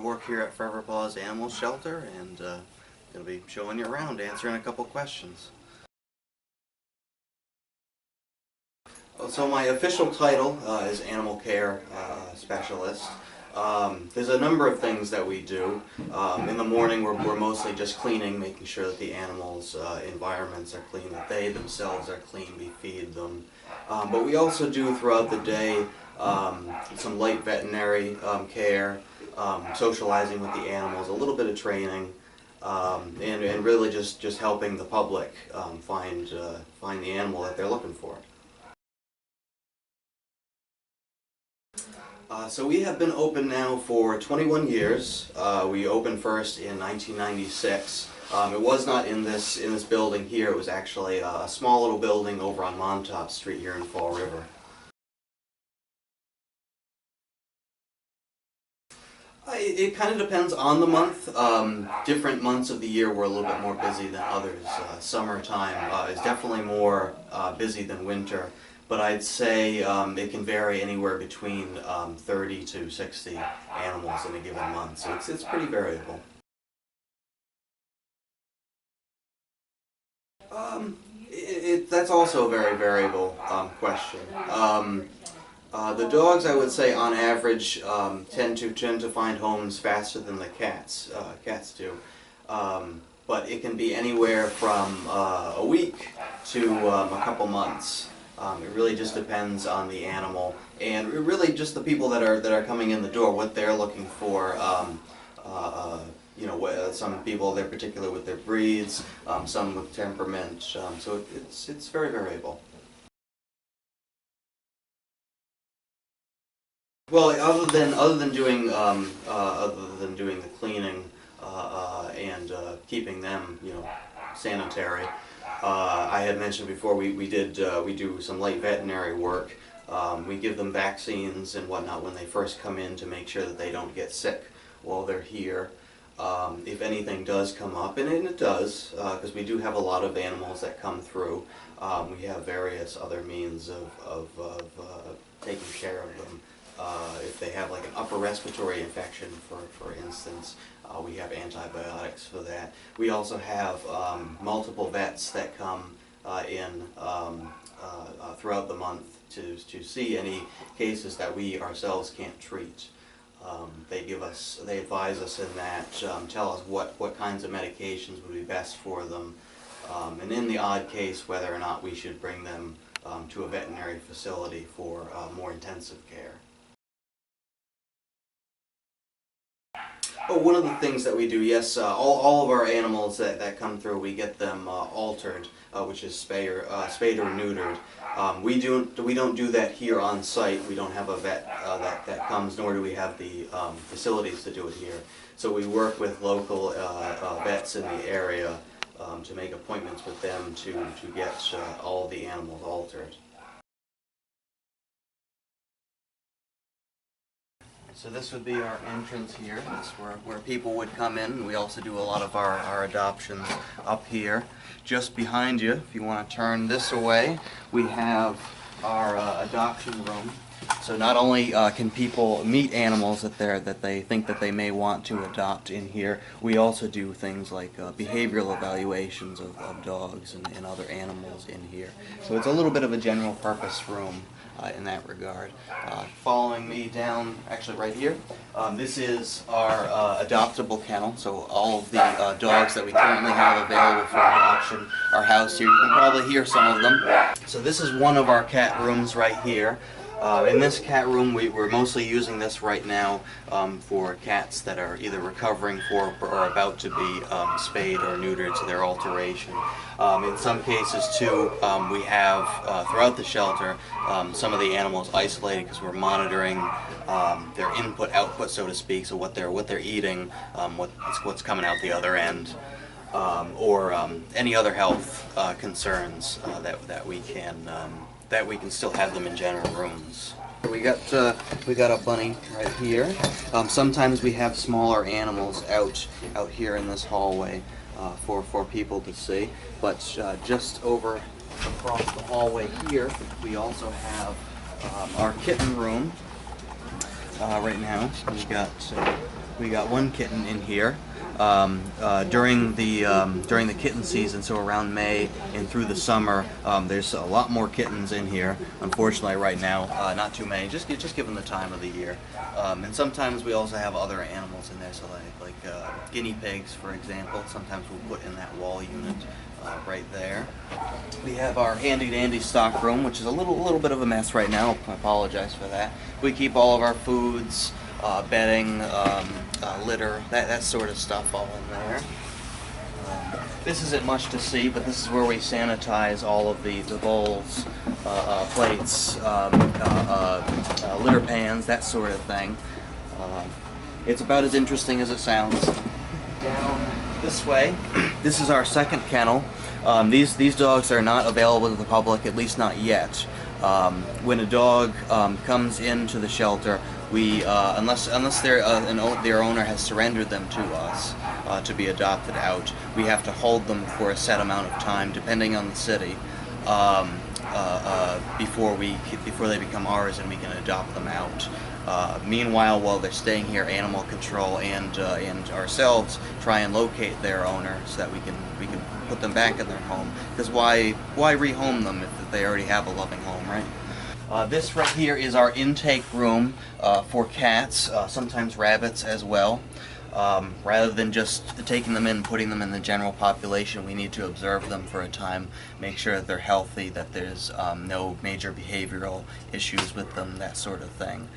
work here at Forever Paws Animal Shelter, and going to be showing you around, answering a couple questions. So my official title is Animal Care Specialist. There's a number of things that we do. In the morning we're mostly just cleaning, making sure that the animals' environments are clean, that they themselves are clean, we feed them. But we also do throughout the day some light veterinary care, socializing with the animals, a little bit of training, and really just helping the public find the animal that they're looking for. So we have been open now for 21 years. We opened first in 1996. It was not in this building here. It was actually a small little building over on Montauk Street here in Fall River. It kind of depends on the month. Different months of the year we're a little bit more busy than others. Summertime is definitely more busy than winter, but I'd say it can vary anywhere between 30 to 60 animals in a given month, so it's pretty variable. That's also a very variable question. The dogs, I would say, on average, tend to find homes faster than the cats. Cats do, but it can be anywhere from a week to a couple months. It really just depends on the animal, and really just the people that are coming in the door, what they're looking for. You know, some people they're particular with their breeds, some with temperament. So it's very variable. Well, other than doing the cleaning and keeping them, you know, sanitary, I had mentioned before we do some light veterinary work. We give them vaccines and whatnot when they first come in to make sure that they don't get sick while they're here. If anything does come up, and it does, because we do have a lot of animals that come through, we have various other means of taking care of them. If they have like an upper respiratory infection, for instance, we have antibiotics for that. We also have multiple vets that come in throughout the month to see any cases that we ourselves can't treat. They advise us in that, tell us what kinds of medications would be best for them, and in the odd case whether or not we should bring them to a veterinary facility for more intensive care. Oh, one of the things that we do, yes, all of our animals that come through, we get them altered, which is spayed or neutered. We don't do that here on site. We don't have a vet that comes, nor do we have the facilities to do it here. So we work with local vets in the area to make appointments with them to get all of the animals altered. So this would be our entrance here. That's where people would come in. We also do a lot of our adoptions up here. Just behind you, if you want to turn this away, we have our adoption room. So not only can people meet animals that they think that they may want to adopt in here, we also do things like behavioral evaluations of dogs and other animals in here. So it's a little bit of a general purpose room in that regard. Following me down, actually right here, this is our adoptable kennel. So all of the dogs that we currently have available for adoption are housed here. You can probably hear some of them. So this is one of our cat rooms right here. In this cat room, we're mostly using this right now for cats that are either recovering for or about to be spayed or neutered, so their alteration. In some cases, too, we have throughout the shelter some of the animals isolated because we're monitoring their input-output, so to speak, so what they're eating, what's coming out the other end, or any other health concerns that we can still have them in general rooms. We got a bunny right here. Sometimes we have smaller animals out here in this hallway for people to see. But just over across the hallway here, we also have our kitten room. right now. We got one kitten in here. During the kitten season, so around May and through the summer, there's a lot more kittens in here. Unfortunately, right now, not too many. Just given the time of the year. And sometimes we also have other animals in there, so like guinea pigs, for example. Sometimes we'll put in that wall unit right there. We have our handy-dandy stock room, which is a little bit of a mess right now. I apologize for that. We keep all of our foods, bedding, litter, that sort of stuff all in there. This isn't much to see, but this is where we sanitize all of the bowls, plates, litter pans, that sort of thing. It's about as interesting as it sounds. Down this way, this is our second kennel. These dogs are not available to the public, at least not yet. When a dog comes into the shelter, we unless their owner has surrendered them to us to be adopted out, we have to hold them for a set amount of time, depending on the city, before they become ours and we can adopt them out. Meanwhile, while they're staying here, animal control and ourselves try and locate their owner so that we can put them back in their home. Because why rehome them if they already have a loving home, right? This right here is our intake room for cats, sometimes rabbits as well. Rather than just taking them in and putting them in the general population, we need to observe them for a time, make sure that they're healthy, that there's no major behavioral issues with them, that sort of thing.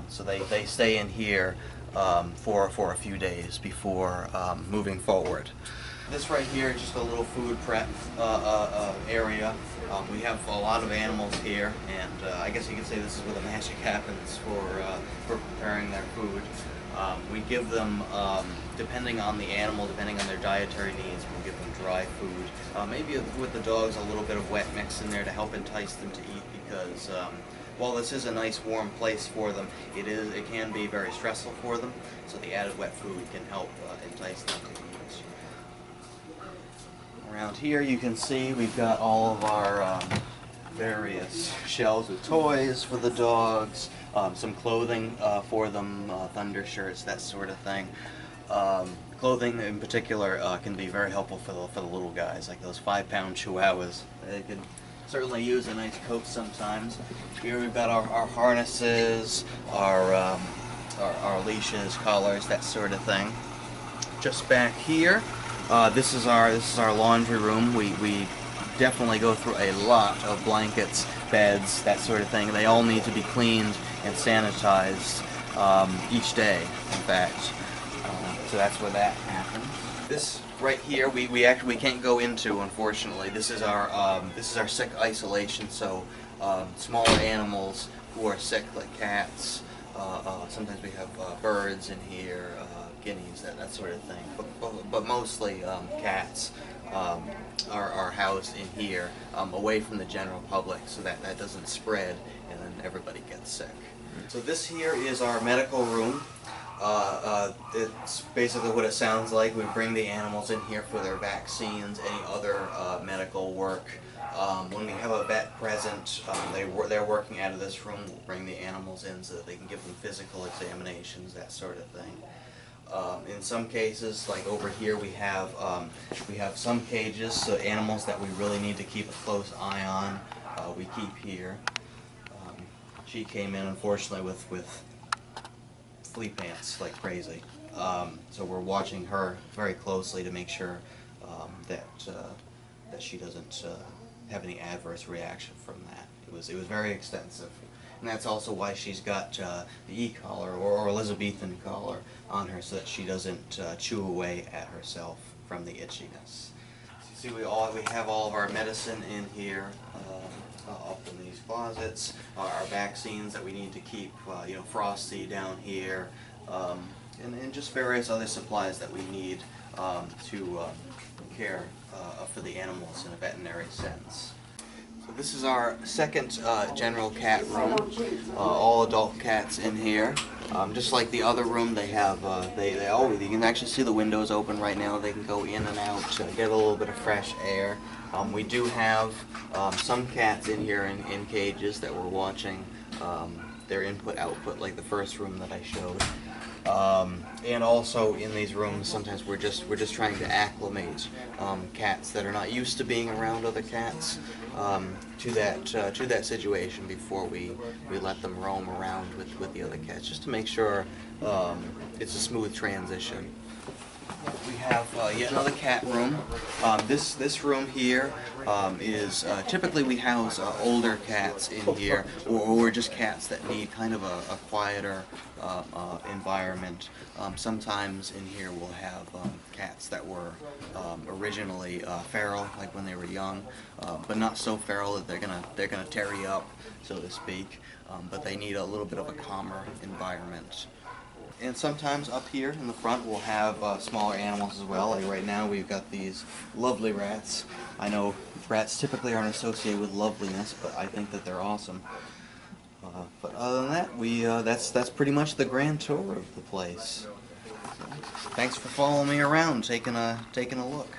So they stay in here for a few days before moving forward. This right here is just a little food prep area. We have a lot of animals here, and I guess you could say this is where the magic happens for preparing their food. We give them, depending on the animal, depending on their dietary needs, we'll give them dry food. Maybe with the dogs a little bit of wet mix in there to help entice them to eat, because while this is a nice warm place for them, it can be very stressful for them, so the added wet food can help entice them to eat. Around here you can see we've got all of our various shelves with toys for the dogs, some clothing for them, thunder shirts, that sort of thing. Clothing in particular can be very helpful for the little guys, like those 5-pound chihuahuas. They can certainly use a nice coat sometimes. Here we've got our harnesses, our leashes, collars, that sort of thing. Just back here, this is our laundry room. We definitely go through a lot of blankets, beds, that sort of thing. They all need to be cleaned and sanitized each day, in fact. So that's where that happens. This right here, we actually can't go into, unfortunately. This is our sick isolation. So smaller animals who are sick, like cats. Sometimes we have birds in here, guineas, that sort of thing. But mostly cats are housed in here, away from the general public, so that doesn't spread and then everybody gets sick. So this here is our medical room. It's basically what it sounds like. We bring the animals in here for their vaccines, any other medical work. When we have a vet present, they're working out of this room. We'll bring the animals in so that they can give them physical examinations, that sort of thing. In some cases, like over here, we have some cages, so animals that we really need to keep a close eye on, we keep here. She came in, unfortunately, with flea pants like crazy. So we're watching her very closely to make sure that she doesn't have any adverse reaction from that. It was very extensive, and that's also why she's got the e-collar or Elizabethan collar on her, so that she doesn't chew away at herself from the itchiness. So you see, we have all of our medicine in here, up in these closets. Our vaccines that we need to keep, Frosty down here, and just various other supplies that we need to care for the animals in a veterinary sense. So this is our second general cat room. All adult cats in here. Just like the other room, they have you can actually see the windows open right now. They can go in and out to get a little bit of fresh air. We do have some cats in here in cages that we're watching their input-output, like the first room that I showed. And also in these rooms, sometimes we're just trying to acclimate cats that are not used to being around other cats to that situation before we let them roam around with the other cats, just to make sure it's a smooth transition. We have yet another cat room. This room here is typically we house older cats in here, or just cats that need kind of a quieter environment. Sometimes in here we'll have cats that were originally feral, like when they were young, but not so feral that they're gonna tear you up, so to speak. But they need a little bit of a calmer environment. And sometimes up here in the front we'll have smaller animals as well. Like right now we've got these lovely rats. I know rats typically aren't associated with loveliness, but I think that they're awesome. But other than that, that's pretty much the grand tour of the place. So, thanks for following me around, taking a look.